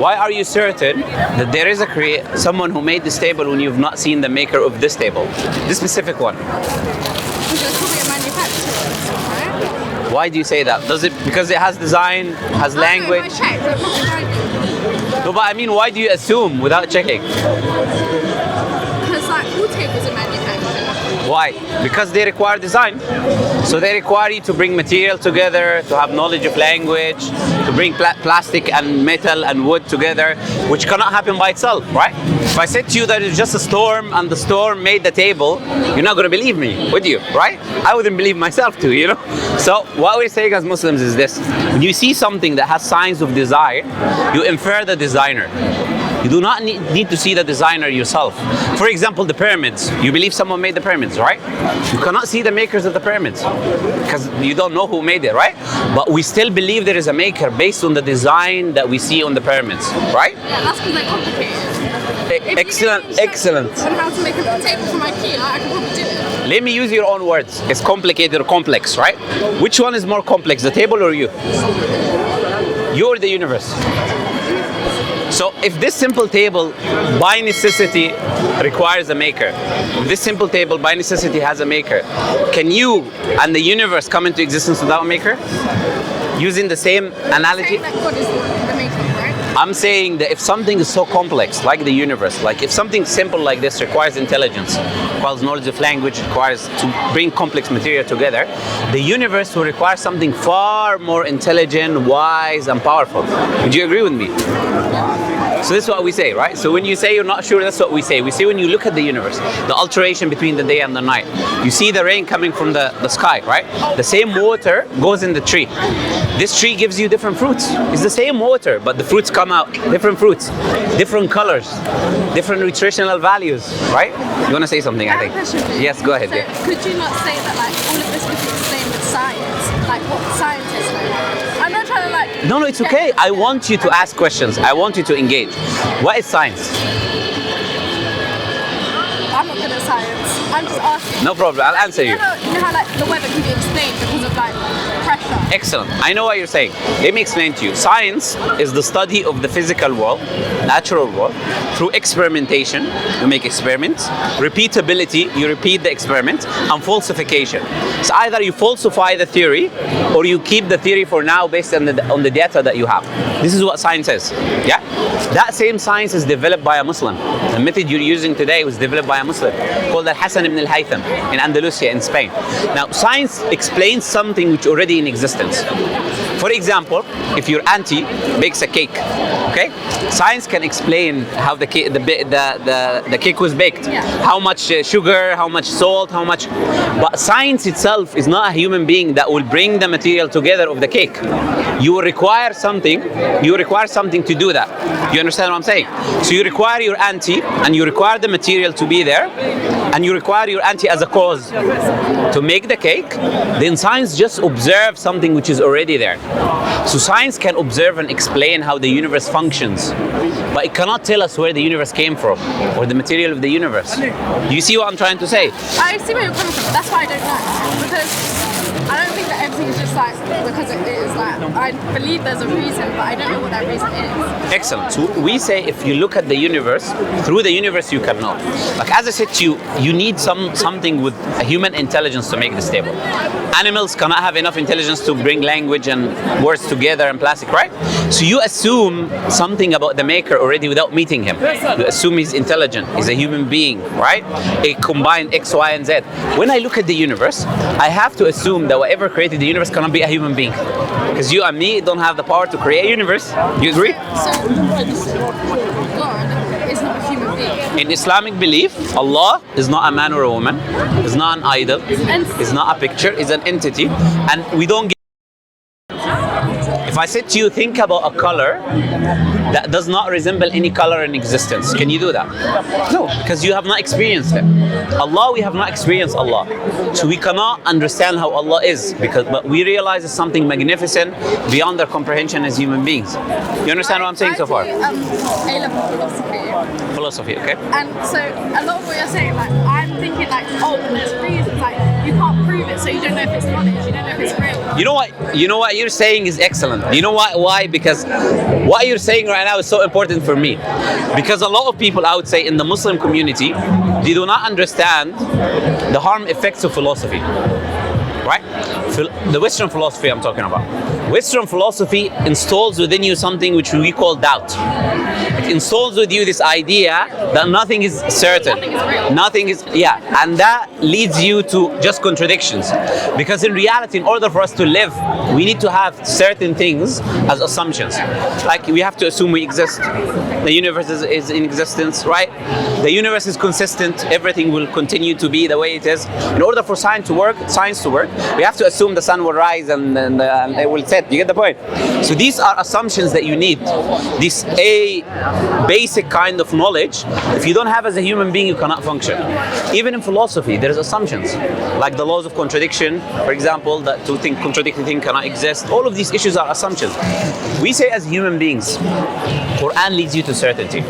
Why are you certain that there is someone who made this table when you've not seen the maker of this table? This specific one. Because it's probably a manufacturer, right? Why do you say that? Does it because it has design, has language? I checked, they're probably right. No, but I mean, why do you assume without checking? Because like all tables are manufactured. Why? Because they require design. So they require you to bring material together, to have knowledge of language, to bring plastic and metal and wood together, which cannot happen by itself, right? If I said to you that it's just a storm and the storm made the table, you're not going to believe me, would you? Right? I wouldn't believe myself too, you know? So what we're saying as Muslims is this: when you see something that has signs of design, you infer the designer. You do not need to see the designer yourself. For example, the pyramids. You believe someone made the pyramids, right? You cannot see the makers of the pyramids because you don't know who made it, right? But we still believe there is a maker based on the design that we see on the pyramids, right? Yeah, that's because they're complicated. Excellent. On how to make a table from IKEA, I can probably do it. Let me use your own words. It's complicated or complex, right? Which one is more complex, the table or you? You or the universe? So if this simple table by necessity requires a maker, if this simple table by necessity has a maker, can you and the universe come into existence without a maker? Using the same analogy? Saying that God is the maker, right? I'm saying that if something is so complex, like the universe, like if something simple like this requires intelligence, requires knowledge of language, requires to bring complex material together, the universe will require something far more intelligent, wise, and powerful. Would you agree with me? So this is what we say, right? So when you say you're not sure, that's what we say. We say when you look at the universe, the alteration between the day and the night, you see the rain coming from the sky, right? The same water goes in the tree. This tree gives you different fruits. It's the same water, but the fruits come out, different fruits, different colors, different nutritional values, right? You want to say something, I think? Yes, go ahead. So could you not say that like all of this we can explain with science? Like what scientists know? I'm not trying to like... No, it's okay. I want you to ask questions. I want you to engage. What is science? I'm not good at science. I'm just asking. No problem. I'll answer you. You know how like the weather can be explained because of like pressure? Excellent. I know what you're saying. Let me explain to you. Science is the study of the physical world, natural world, through experimentation. You make experiments. Repeatability, you repeat the experiment. And falsification. So either you falsify the theory or you keep the theory for now based on the data that you have. This is what science is. Yeah? That same science is developed by a Muslim. The method you're using today was developed by a Muslim called Al-Hassan ibn al-Haytham in Andalusia in Spain. Now, science explains something which already in existence. For example, if your auntie bakes a cake, okay? Science can explain how the cake was baked. Yeah. How much sugar, how much salt, how much... But science itself is not a human being that will bring the material together of the cake. You will require something to do that. You understand what I'm saying? So you require your auntie and you require the material to be there and you require your auntie as a cause to make the cake. Then science just observes something which is already there. So science can observe and explain how the universe functions, but it cannot tell us where the universe came from or the material of the universe. Do you see what I'm trying to say? I see where you're coming from, but that's why I don't know. Because I don't think that everything is just like because it is like I believe there's a reason, but I don't know what that reason is. Excellent. So we say if you look at the universe, through the universe you can know. Like as I said to you, you need something with a human intelligence to make this table. Animals cannot have enough intelligence to bring language and words together and plastic, right? So you assume something about the maker already without meeting him. You assume he's intelligent, he's a human being, right? It combined X, Y, and Z. When I look at the universe, I have to assume that whatever created the universe cannot be a human being. Because you and me don't have the power to create a universe. You agree? So God is not a human being. In Islamic belief, Allah is not a man or a woman, is not an idol, is not a picture, is an entity, and we don't get. If I said to you, think about a color that does not resemble any color in existence, can you do that? No, because you have not experienced it. Allah, we have not experienced Allah. So we cannot understand how Allah is, but we realize it's something magnificent beyond our comprehension as human beings. You understand what I'm saying so far? A-level philosophy. Philosophy, okay? And so a lot of what you're saying, like I'm thinking like, oh, there's reasons, like you can't prove prove it, so you don't know if it's knowledge, you don't know if it's real. You know what you're saying is excellent. You know why? Because what you're saying right now is so important for me. Because a lot of people, I would say, in the Muslim community, they do not understand the harm effects of philosophy. Right? The Western philosophy I'm talking about. Western philosophy installs within you something which we call doubt. It installs with you this idea that nothing is certain. Nothing is real. Nothing is, yeah. And that leads you to just contradictions. Because in reality, in order for us to live, we need to have certain things as assumptions. Like we have to assume we exist. The universe is in existence, right? The universe is consistent. Everything will continue to be the way it is. In order for science to work, we have to assume the sun will rise and it will set. You get the point? So these are assumptions that you need. This basic kind of knowledge. If you don't have as a human being, you cannot function. Even in philosophy, there is assumptions, like the laws of contradiction, for example, that two contradicting things cannot exist. All of these issues are assumptions. We say as human beings, Quran leads you to certainty.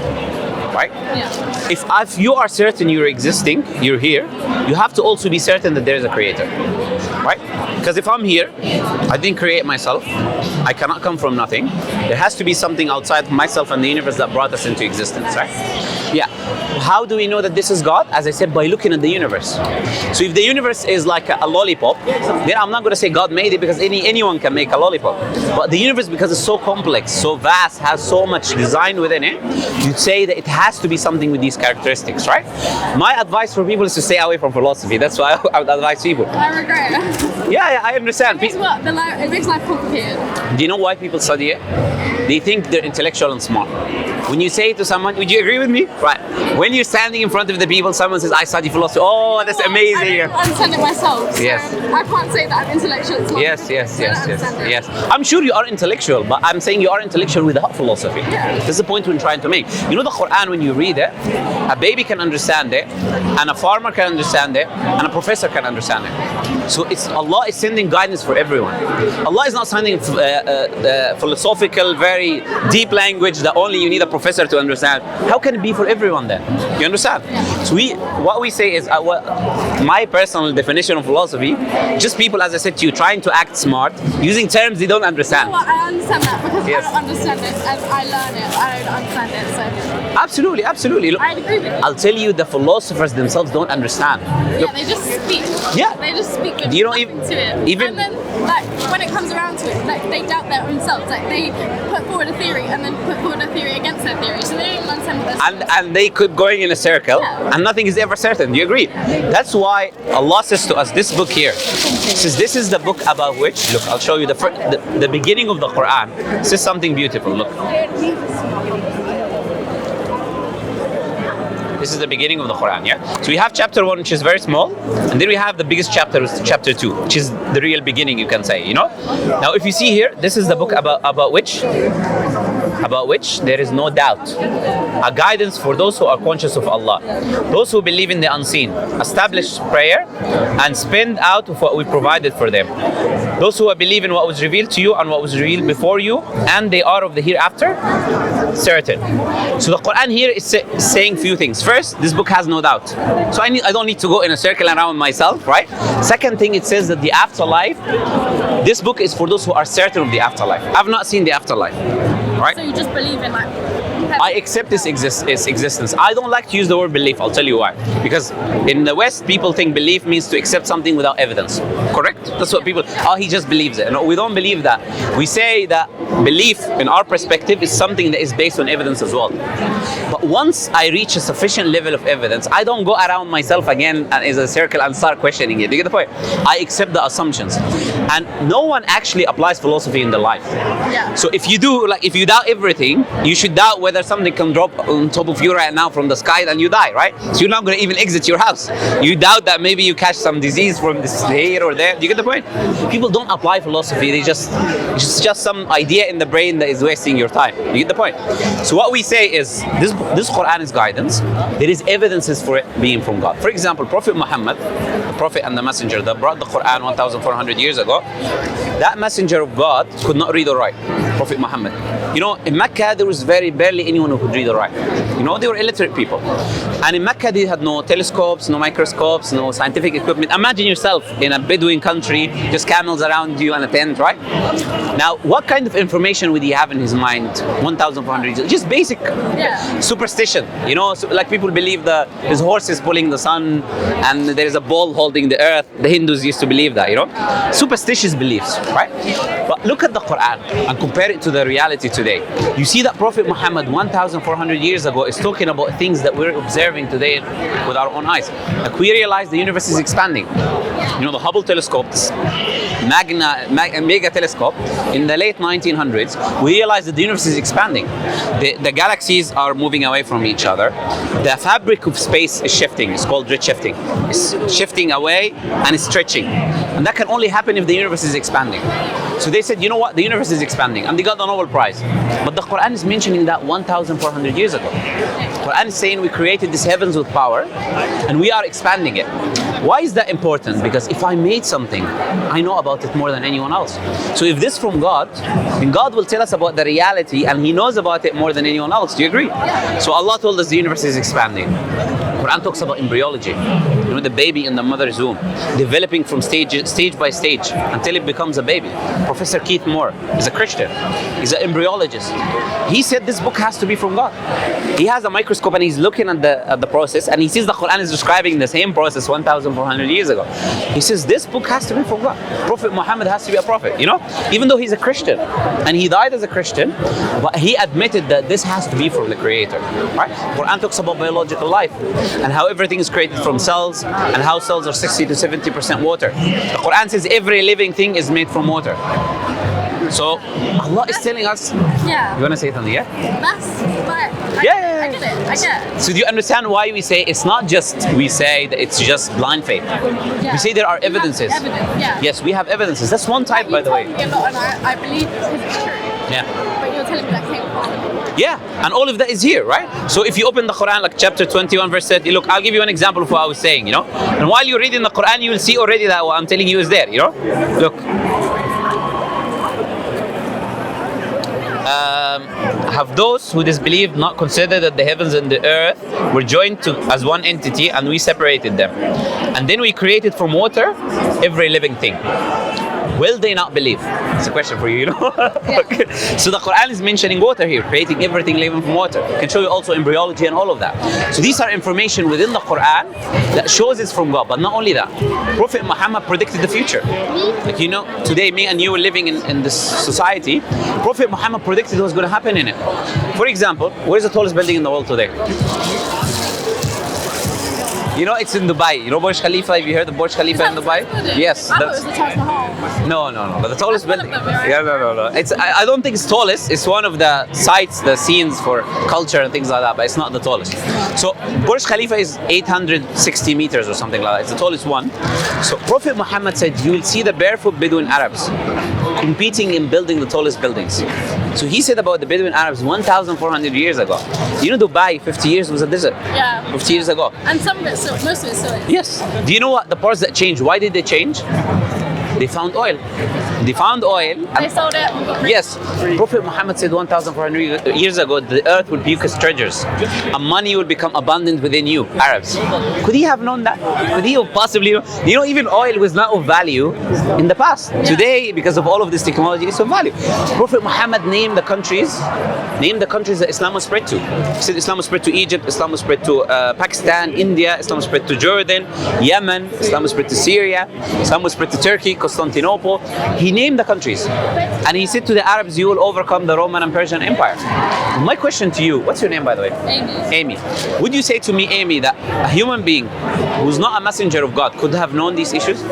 Right? Yeah. If you are certain you're existing, you're here, you have to also be certain that there is a creator. Right? Because if I'm here, I didn't create myself. I cannot come from nothing. There has to be something outside myself and the universe that brought us into existence, right? Yeah. How do we know that this is God? As I said, by looking at the universe. So if the universe is like a lollipop, then I'm not going to say God made it, because anyone can make a lollipop. But the universe, because it's so complex, so vast, has so much design within it, you'd say that it has to be something with these characteristics, right? My advice for people is to stay away from philosophy. That's why I would advise people. I regret it. Yeah, I understand. It makes life complicated. Do you know why people study it? They think they're intellectual and smart. When you say to someone, would you agree with me? Right. When you're standing in front of the people, someone says, I study philosophy. Oh, that's amazing. I don't understand it myself. So yes. I can't say that I'm intellectual and smart. Yes. I'm sure you are intellectual, but I'm saying you are intellectual without philosophy. Yeah. This is the point we're trying to make. You know, the Quran, when you read it, a baby can understand it, and a farmer can understand it, and a professor can understand it. So Allah is sending guidance for everyone. Allah is not sending philosophical, very deep language that only you need a professor to understand. How can it be for everyone then? You understand? So what we say is, my personal definition of philosophy, just people, as I said to you, trying to act smart, using terms they don't understand. You know what? I understand that because Yes. I don't understand it and I learn it. I don't understand it, so Absolutely. Look, I agree with you. I'll tell you, the philosophers themselves don't understand. Yeah, they just speak. Yeah. They just speak with You know, nothing to it. even- And then, like, when it comes around to it, like, they doubt their own selves. Like, they put forward a theory and then put forward a theory against their theory. So they don't even understand what they're saying. And they keep going in a circle, Yeah. and nothing is ever certain. Do you agree? That's why Allah says to us, this book here, says this is the book about which, look, I'll show you the beginning of the Quran. This is something beautiful. Look. This is the beginning of the Quran, yeah? So we have chapter 1, which is very small, and then we have the biggest chapter, which is chapter 2, which is the real beginning, you can say, you know? Now, if you see here, this is the book about which there is no doubt. A guidance for those who are conscious of Allah. Those who believe in the unseen. Establish prayer and spend out of what we provided for them. Those who believe in what was revealed to you and what was revealed before you, and they are of the hereafter certain. So the Quran here is saying few things. First, this book has no doubt. So I don't need to go in a circle around myself, right? Second thing, it says that the afterlife, this book is for those who are certain of the afterlife. I've not seen the afterlife, right? So you just believe in, like, I accept its existence. I don't like to use the word belief. I'll tell you why. Because in the West, people think belief means to accept something without evidence. Correct? That's what people, he just believes it. No, we don't believe that. We say that belief, in our perspective, is something that is based on evidence as well. But once I reach a sufficient level of evidence, I don't go around myself again as a circle and start questioning it. Do you get the point? I accept the assumptions. And no one actually applies philosophy in their life. Yeah. So if you do, like, if you doubt everything, you should doubt whether something can drop on top of you right now from the sky and you die, right? So you're not going to even exit your house. You doubt that maybe you catch some disease from this here or there. Do you get the point? People don't apply philosophy. It's just some idea in the brain that is wasting your time. You get the point? So what we say is, this Quran is guidance. There is evidences for it being from God. For example, Prophet Muhammad, the Prophet and the Messenger that brought the Quran 1,400 years ago, that Messenger of God could not read or write. Prophet Muhammad. You know, in Mecca there was very barely anyone who could read or write. You know, they were illiterate people. And in Mecca they had no telescopes, no microscopes, no scientific equipment. Imagine yourself in a Bedouin country, just camels around you and a tent, right? Now, what kind of information would he have in his mind 1,400 years? Just basic superstition. You know, so like people believe his horse is pulling the sun and there is a ball holding the earth. The Hindus used to believe that, you know? Superstitious beliefs, right? But look at the Quran and compare it to the reality today. You see that Prophet Muhammad 1,400 years ago is talking about things that we're observing today with our own eyes. Like we realize the universe is expanding. You know, the Hubble telescope, this mega telescope, in the late 1900s, we realized that the universe is expanding. The galaxies are moving away from each other. The fabric of space is shifting. It's called redshifting. It's shifting away and it's stretching. And that can only happen if the universe is expanding. So they said, you know what, the universe is expanding, and they got the Nobel Prize. But the Quran is mentioning that 1,400 years ago. The Quran is saying we created these heavens with power, and we are expanding it. Why is that important? Because if I made something, I know about it more than anyone else. So if this is from God, then God will tell us about the reality, and He knows about it more than anyone else. Do you agree? So Allah told us the universe is expanding. Quran talks about embryology, you know, the baby in the mother's womb, developing from stage by stage until it becomes a baby. Professor Keith Moore is a Christian. He's an embryologist. He said this book has to be from God. He has a microscope and he's looking at the process, and he sees the Quran is describing the same process 1,400 years ago. He says this book has to be from God. Prophet Muhammad has to be a prophet, you know, even though he's a Christian and he died as a Christian, but he admitted that this has to be from the Creator, right? Quran talks about biological life and how everything is created from cells, and how cells are 60 to 70% water. The Quran says every living thing is made from water. So Allah is telling us. Yeah. You want to say something? Yeah. That's but I get it. I get it. So do you understand why we say it's not just we say that it's just blind faith? Yeah. We say there are evidences. Evidence, yeah. Yes, we have evidences. That's one type, by the way. You told me a lot, and I believe it's true. Yeah. But you're telling me that came from. Yeah, and all of that is here, right? So if you open the Quran, like chapter 21, verse 30, look, I'll give you an example of what I was saying, you know? And while you're reading the Quran, you will see already that what I'm telling you is there, you know? Look. Have those who disbelieved not considered that the heavens and the earth were joined to as one entity, and we separated them? And then we created from water every living thing. Will they not believe? It's a question for you, you know? Okay. So the Quran is mentioning water here, creating everything living from water. It can show you also embryology and all of that. So these are information within the Quran that shows it's from God. But not only that, Prophet Muhammad predicted the future. Like, you know, today me and you are living in this society. Prophet Muhammad predicted what's going to happen in it. For example, where's the tallest building in the world today? You know, it's in Dubai. You know Burj Khalifa? Have you heard of Burj Khalifa in Dubai? Yes. I thought it was the Taj Mahal. No. But the tallest That's one building. of them, right? Yeah, no. It's I don't think it's tallest. It's one of the sites, the scenes for culture and things like that. But it's not the tallest. So Burj Khalifa is 860 meters or something like that. It's the tallest one. So Prophet Muhammad said, you will see the barefoot Bedouin Arabs competing in building the tallest buildings. So he said about the Bedouin Arabs 1,400 years ago. You know, Dubai 50 years was a desert. Yeah. 50 years ago. And some of it, most of it still is. Yes. Do you know what the parts that changed? Why did they change? They found oil. They found oil. They sold it. And got rich. Yes. Prophet Muhammad said 1,400 years ago, the earth would be its treasures, and money would become abundant within you, Arabs. Could he have known that? Could he have possibly known? You know, even oil was not of value in the past. Yeah. Today, because of all of this technology, it's of value. Prophet Muhammad named the countries that Islam was spread to. He said Islam was spread to Egypt, Islam was spread to Pakistan, India, Islam was spread to Jordan, Yemen, Islam was spread to Syria, Islam was spread to Turkey, Constantinople. He named the countries, and he said to the Arabs, you will overcome the Roman and Persian Empire. My question to you, what's your name, by the way? Amy. Would you say to me, Amy, that a human being who's not a messenger of God could have known these issues?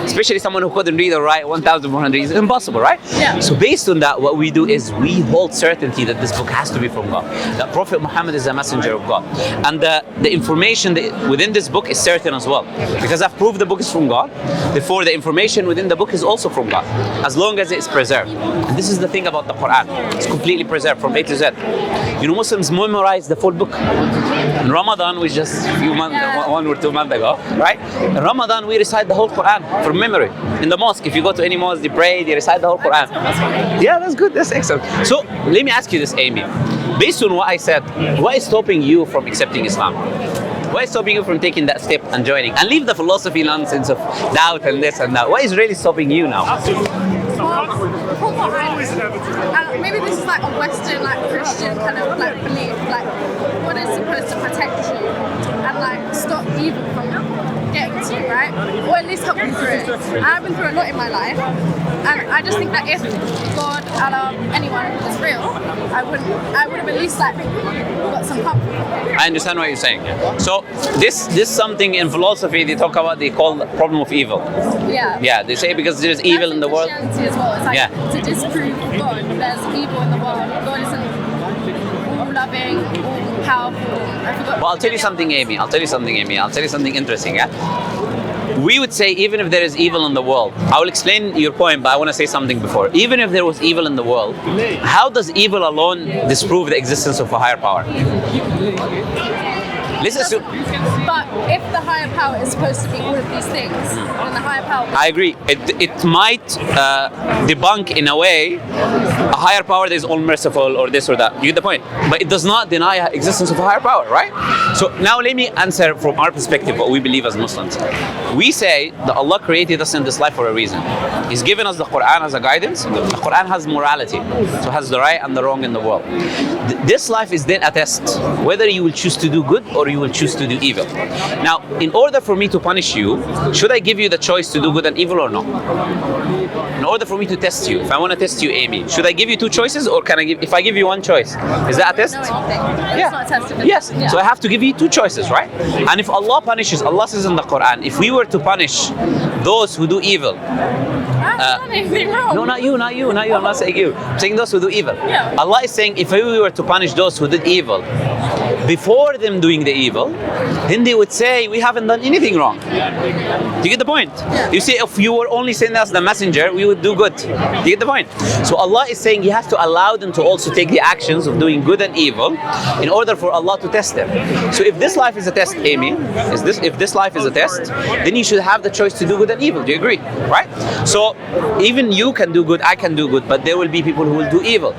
Especially someone who couldn't read or write 1,100 years. It's impossible, right? Yeah. So based on that, what we do is we hold certainty that this book has to be from God. That Prophet Muhammad is a messenger of God. And the information within this book is certain as well. Because I've proved the book is from God, therefore the information within the book is also from God, as long as it's preserved. And this is the thing about the Quran. It's completely preserved from A to Z. You know, Muslims memorize the full book. In Ramadan, which just a few months, 1 or 2 months ago, right? In Ramadan, we recite the whole Quran from memory. In the mosque, if you go to any mosque, they pray, they recite the whole Quran. Yeah, that's good. That's excellent. So let me ask you this, Amy. Based on what I said, what is stopping you from accepting Islam? What is stopping you from taking that step and joining? And leave the philosophy nonsense of doubt and this and that. What is really stopping you now? From what and maybe this is like a Western, like Christian kind of like belief, like what is supposed to protect you and like stop evil from getting to you, right? Or at least help you through it. And I've been through a lot in my life, and I just think that if God, Allah, anyone was real, I would have at least like got some comfort from it. I understand what you're saying. So this something in philosophy they talk about, they call the problem of evil. Yeah. Yeah, they say because there's evil in the world. Christianity as well. It's like Yeah. to disprove God. There's evil in the world. God isn't all loving, all powerful. I forgot. Well, I'll tell you something, Amy. I'll tell you something interesting. Yeah. We would say even if there is evil in the world, I will explain your point, but I want to say something before. Even if there was evil in the world, how does evil alone disprove the existence of a higher power? Let's assume. But if the higher power is supposed to be all of these things, then the higher power. I agree. It might debunk in a way a higher power that is all merciful or this or that. You get the point? But it does not deny existence of a higher power, right? So now let me answer from our perspective what we believe as Muslims. We say that Allah created us in this life for a reason. He's given us the Quran as a guidance. The Quran has morality, so it has the right and the wrong in the world. This life is then a test, whether you will choose to do good or you will choose to do evil. Now, in order for me to punish you, should I give you the choice to do good and evil or not? In order for me to test you, if I want to test you, Amy, should I give you two choices or can I give? If I give you one choice, is that a test? Know anything. Yeah. It's not tested. Yes. Yeah. So I have to give you two choices, right? And if Allah punishes, Allah says in the Quran, if we were to punish those who do evil. I haven't done anything wrong. No, not you. I'm not saying you. I'm saying those who do evil. Yeah. Allah is saying if we were to punish those who did evil before them doing the evil, then they would say we haven't done anything wrong. Do you get the point? Yeah. You see, if you were only sending us the messenger, we would do good. Do you get the point? So Allah is saying you have to allow them to also take the actions of doing good and evil in order for Allah to test them. So if this life is a test, Amy, if this life is a test, then you should have the choice to do good and evil. Do you agree? Right? So even you can do good, I can do good, but there will be people who will do evil.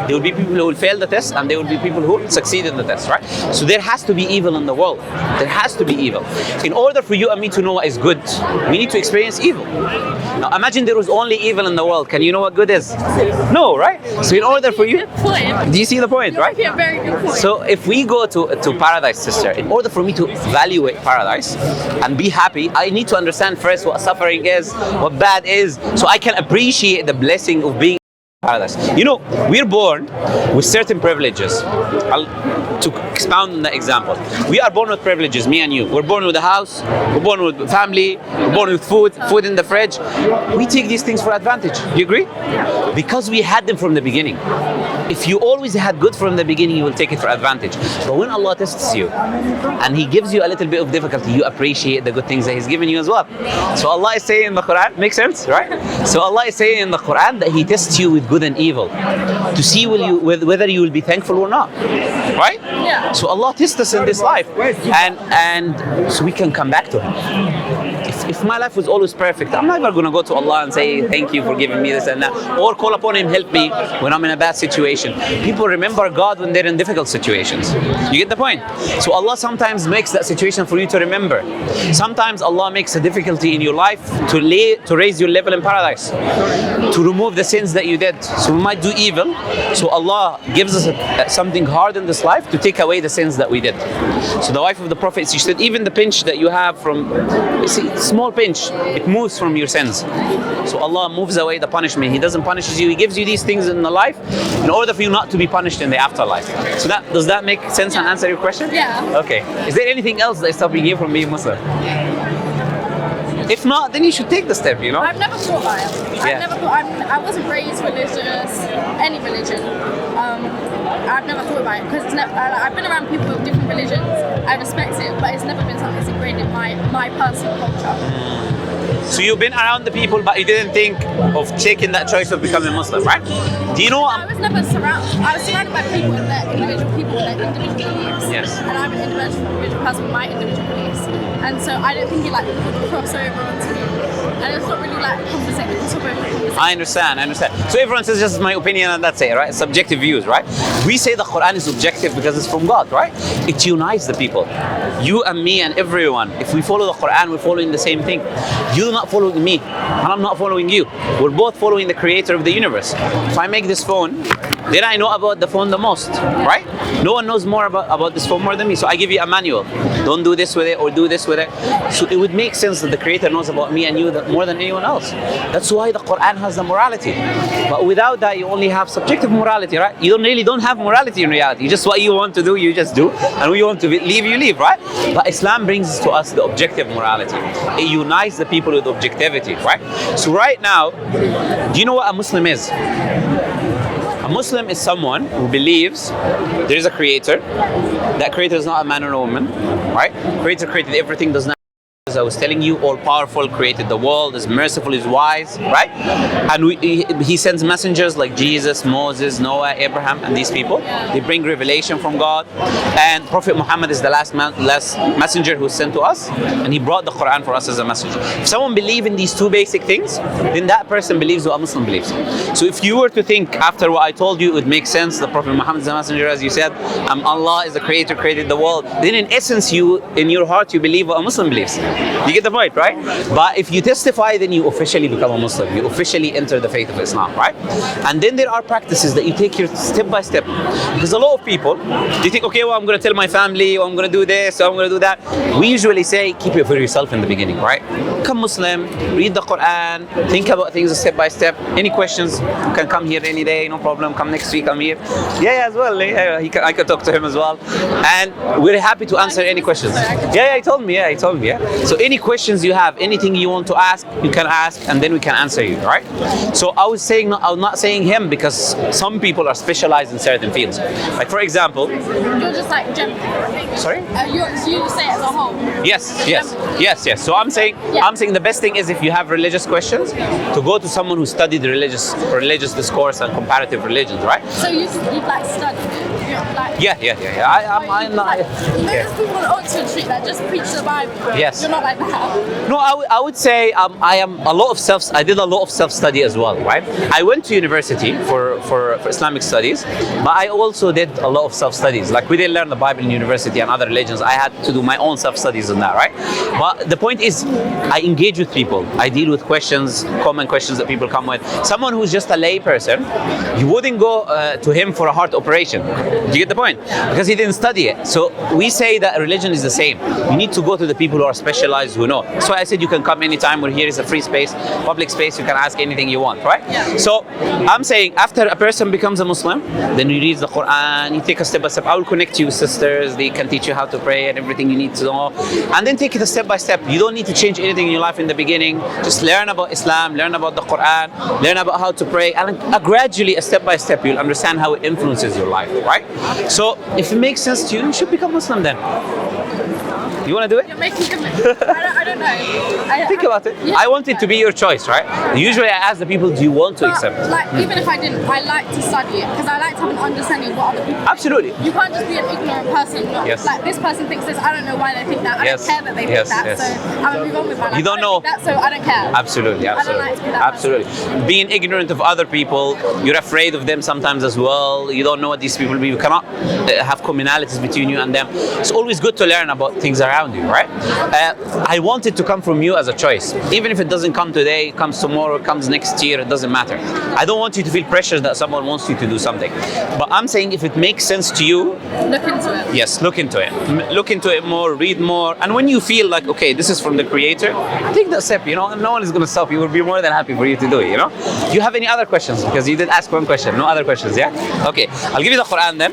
There will be people who will fail the test, and there will be people who will succeed in the test, right? So there has to be evil in the world. There has to be evil. In order for you and me to know what is good, we need to experience evil. Now imagine there was only evil in the world. Can you know what good is? No, right? So in order for you, Good point. do you see the point, You're right? making a very good point. So if we go to paradise, sister, in order for me to evaluate paradise and be happy, I need to understand first what suffering is, what bad is, so I can appreciate the blessing of being in paradise. You know, we're born with certain privileges. To expound on the example, we are born with privileges, me and you. We're born with a house, we're born with family, we're born with food in the fridge. We take these things for advantage. Do you agree? Because we had them from the beginning. If you always had good from the beginning, you will take it for advantage. But when Allah tests you and He gives you a little bit of difficulty, you appreciate the good things that He's given you as well. So Allah is saying in the Quran, makes sense, right? So Allah is saying in the Quran that He tests you with good and evil to see whether you will be thankful or not, right? Yeah. So Allah tests us in this life, and so we can come back to Him. If my life was always perfect, I'm never going to go to Allah and say thank you for giving me this and that, or call upon Him, help me when I'm in a bad situation. People remember God when they're in difficult situations. You get the point? So Allah sometimes makes that situation for you to remember. Sometimes Allah makes a difficulty in your life to raise your level in paradise, to remove the sins that you did. So we might do evil, so Allah gives us something hard in this life to take away the sins that we did. So the wife of the Prophet, she said, even the pinch that you have from, you see, small pinch, it moves from your sins. So Allah moves away the punishment. He doesn't punish you. He gives you these things in the life in order for you not to be punished in the afterlife. So does that make sense and answer your question? Yeah. Okay. Is there anything else that is stopping you from being Muslim? If not, then you should take the step, you know? I've never thought about it. I wasn't raised religious, any religion. I've never thought about it because I've been around people of different religions. I respect it, but it's never been something that's ingrained in my personal culture. So you've been around the people, but you didn't think of taking that choice of becoming Muslim, right? Do you know? I was never surrounded. I was surrounded by people with their individual beliefs. Yes. And I'm an individual person with my individual beliefs. And so I don't think it would cross over onto and it's not really like conversation. I understand. So everyone says just my opinion and that's it, right? Subjective views, right? We say the Quran is objective because it's from God, right? It unites the people. You and me and everyone. If we follow the Quran, we're following the same thing. You're not following me, and I'm not following you. We're both following the creator of the universe. If I make this phone, then I know about the phone the most, right? No one knows more about this phone more than me. So I give you a manual. Don't do this with it or do this with it. So it would make sense that the creator knows about me and you more than anyone else. That's why the Quran has the morality. But without that, you only have subjective morality, right? You don't have morality in reality. Just what you want to do, you just do. And what you want to leave, you leave, right? But Islam brings to us the objective morality. It unites the people with objectivity, right? So right now, do you know what a Muslim is? A Muslim is someone who believes there is a creator. That creator is not a man or a woman, right? Creator created everything, does not. As I was telling you, all powerful, created the world, is merciful, is wise, right? And he sends messengers like Jesus, Moses, Noah, Abraham, and these people. They bring revelation from God. And Prophet Muhammad is the last messenger who was sent to us, and he brought the Quran for us as a messenger. If someone believes in these two basic things, then that person believes what a Muslim believes. So if you were to think after what I told you, it would make sense that Prophet Muhammad is a messenger, as you said, Allah is the creator, created the world, then in essence, in your heart, you believe what a Muslim believes. You get the point, right? But if you testify, then you officially become a Muslim. You officially enter the faith of Islam, right? And then there are practices that you take your step by step. Because a lot of people, they think, okay, well, I'm going to tell my family, or I'm going to do this, or I'm going to do that. We usually say, keep it for yourself in the beginning, right? Become Muslim, read the Quran, think about things step by step. Any questions, you can come here any day, no problem. Come next week, I'm here. Yeah, as well. Yeah, I can talk to him as well. And we're happy to answer any questions. Yeah, he told me. Yeah. So any questions you have, anything you want to ask, you can ask, and then we can answer you, right? So I was not saying him because some people are specialized in certain fields. Like for example, you're just like general. Sorry? You say it as a whole. Yes. So I'm saying the best thing is if you have religious questions, to go to someone who studied religious discourse and comparative religions, right? So you like studied it? Yeah. I'm not. There's people in Oxford Street that just preach the Bible. Yes. You're not like that. No, I would say I did a lot of self-study as well, right? I went to university for Islamic studies, but I also did a lot of self-studies. Like we didn't learn the Bible in university and other religions. I had to do my own self-studies on that, right? But the point is, I engage with people. I deal with questions, common questions that people come with. Someone who's just a lay person, you wouldn't go to him for a heart operation. Do you get the point? Because he didn't study it. So we say that religion is the same. You need to go to the people who are specialized, who know. That's why I said you can come anytime. We're here is a free space, public space. You can ask anything you want, right? Yeah. So I'm saying after a person becomes a Muslim, then you read the Quran, you take a step by step. I will connect you with sisters. They can teach you how to pray and everything you need to know. And then take it a step by step. You don't need to change anything in your life in the beginning. Just learn about Islam, learn about the Quran, learn about how to pray. And gradually, a step by step, you'll understand how it influences your life, right? So if it makes sense to you, you should become Muslim then. You want to do it? You're making commitments. I don't know. Think about it. Yeah, I want it to be your choice, right? Usually I ask the people, do you want to accept? Like, even if I didn't, I like to study it because I like to have an understanding of what other people Absolutely. think. You can't just be an ignorant person. Yes. Like, this person thinks this, I don't know why they think that. I don't care that they think that. So I'm going to move on with my life. You don't know. That, so I don't care. Absolutely. I don't like to be that Absolutely. Being ignorant of other people, you're afraid of them sometimes as well. You don't know what these people be. You cannot have commonalities between you and them. It's always good to learn about things around you, right? I want it to come from you as a choice. Even if it doesn't come today, comes tomorrow, comes next year, it doesn't matter. I don't want you to feel pressure that someone wants you to do something. But I'm saying if it makes sense to you, look into it. Yes, look into it. Look into it more, read more. And when you feel like, okay, this is from the creator, take that step, and no one is going to stop you. We'll be more than happy for you to do it, Do you have any other questions? Because you did ask one question. No other questions, yeah? Okay, I'll give you the Quran then.